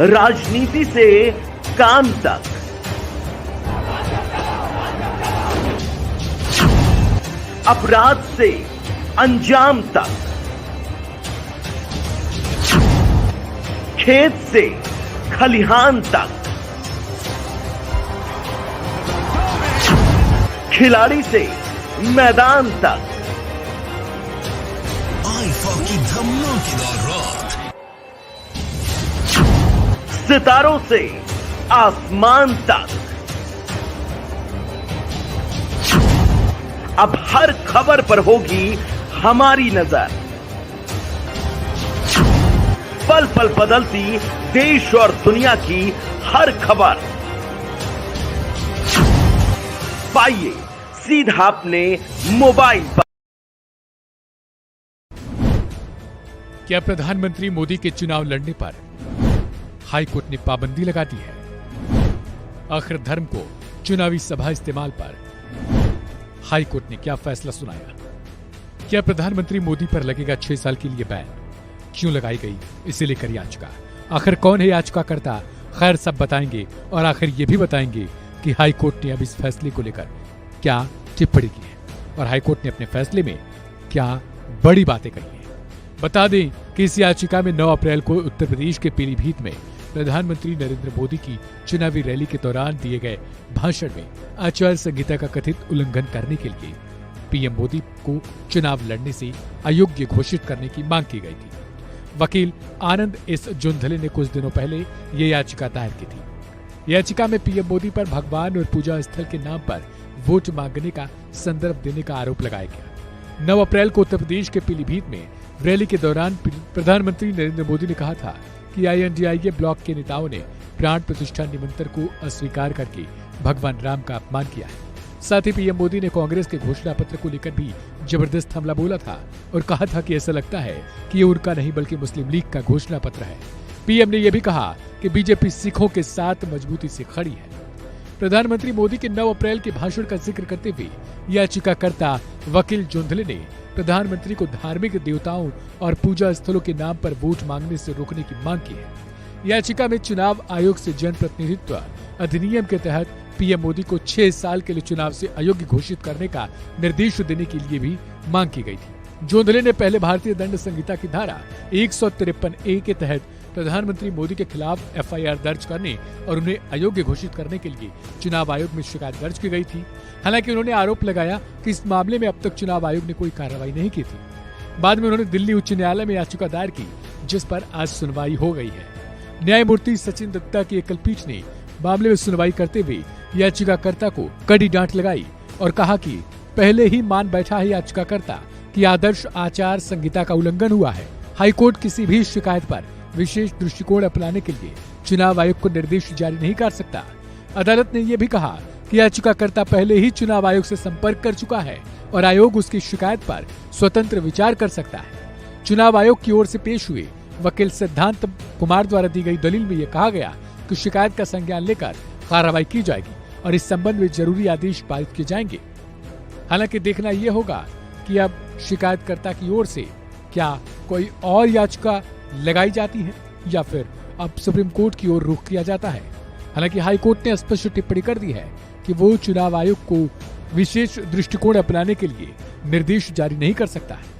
राजनीति से काम तक, अपराध से अंजाम तक, खेत से खलिहान तक, खिलाड़ी से मैदान तक, आईफा की धमाकेदार रात, सितारों से आसमान तक, अब हर खबर पर होगी हमारी नजर। पल पल बदलती देश और दुनिया की हर खबर पाइए सीधा अपने मोबाइल पर। क्या प्रधानमंत्री मोदी के चुनाव लड़ने पर हाईकोर्ट ने पाबंदी लगा दी है? आखिर धर्म को चुनावी सभा इस्तेमाल पर हाईकोर्ट ने क्या फैसला सुनाया? क्या प्रधानमंत्री मोदी पर लगेगा 6 साल के लिए बैन? क्यों लगाई गई, इसे लेकर याचिका? आखिर कौन है याचिकाकर्ता? खैर सब बताएंगे और आखिर ये भी बताएंगे कि हाईकोर्ट ने अब इस फैसले को लेकर क्या टिप्पणी की है और हाईकोर्ट ने अपने फैसले में क्या बड़ी बातें कही हैं। बता दें कि इस याचिका में 9 अप्रैल को उत्तर प्रदेश के पीलीभीत में प्रधानमंत्री नरेंद्र मोदी की चुनावी रैली के दौरान दिए गए भाषण में आचार संहिता का कथित उल्लंघन करने के लिए पीएम मोदी को चुनाव लड़ने से अयोग्य घोषित करने की मांग की गई थी। वकील आनंद एस जुंधले ने कुछ दिनों पहले ये याचिका दायर की थी। याचिका में पीएम मोदी पर भगवान और पूजा स्थल के नाम पर वोट मांगने का संदर्भ देने का आरोप लगाया गया। 9 अप्रैल को उत्तर प्रदेश के पीलीभीत में रैली के दौरान प्रधानमंत्री नरेंद्र मोदी ने कहा था कि INDIA ब्लॉक के नेताओं ने प्राण प्रतिष्ठा निमंत्रण को अस्वीकार करके भगवान राम का अपमान किया है। साथ ही पीएम मोदी ने कांग्रेस के घोषणा पत्र को लेकर भी जबरदस्त हमला बोला था और कहा था कि ऐसा लगता है कि ये उनका नहीं बल्कि मुस्लिम लीग का घोषणा पत्र है। पीएम ने यह भी कहा कि बीजेपी सिखों के साथ मजबूती से खड़ी है। प्रधानमंत्री मोदी के 9 अप्रैल के भाषण का जिक्र करते हुए याचिकाकर्ता वकील जुंधले ने प्रधानमंत्री को धार्मिक देवताओं और पूजा स्थलों के नाम पर वोट मांगने से रोकने की मांग की है। याचिका में चुनाव आयोग से जनप्रतिनिधित्व अधिनियम के तहत पीएम मोदी को 6 साल के लिए चुनाव से अयोग्य घोषित करने का निर्देश देने के लिए भी मांग की गई थी। जुंधले ने पहले भारतीय दंड संहिता की धारा 153A के तहत प्रधानमंत्री मोदी के खिलाफ FIR दर्ज करने और उन्हें अयोग्य घोषित करने के लिए चुनाव आयोग में शिकायत दर्ज की गई थी। हालांकि उन्होंने आरोप लगाया कि इस मामले में अब तक चुनाव आयोग ने कोई कार्रवाई नहीं की थी। बाद में उन्होंने दिल्ली उच्च न्यायालय में याचिका दायर की, जिस पर आज सुनवाई हो गई है। न्यायमूर्ति सचिन दत्ता की एकल पीठ ने मामले में सुनवाई करते हुए याचिकाकर्ता को कड़ी डांट लगाई और कहा कि पहले ही मान बैठा है याचिकाकर्ता कि आदर्श आचार संहिता का उल्लंघन हुआ है। हाईकोर्ट किसी भी शिकायत पर विशेष दृष्टिकोण अपनाने के लिए चुनाव आयोग को निर्देश जारी नहीं कर सकता। अदालत ने यह भी कहा कि याचिकाकर्ता पहले ही चुनाव आयोग से संपर्क कर चुका है और आयोग उसकी शिकायत पर स्वतंत्र विचार कर सकता है। चुनाव आयोग की ओर से पेश हुए वकील सिद्धांत कुमार द्वारा दी गई दलील में यह कहा गया कि शिकायत का संज्ञान लेकर कार्रवाई की जाएगी और इस संबंध में जरूरी आदेश पारित किए जाएंगे। हालांकि देखना यह होगा कि अब शिकायतकर्ता की ओर से क्या कोई और याचिका लगाई जाती है या फिर अब सुप्रीम कोर्ट की ओर रुख किया जाता है। हालांकि हाईकोर्ट ने स्पष्ट टिप्पणी कर दी है कि वो चुनाव आयोग को विशेष दृष्टिकोण अपनाने के लिए निर्देश जारी नहीं कर सकता है।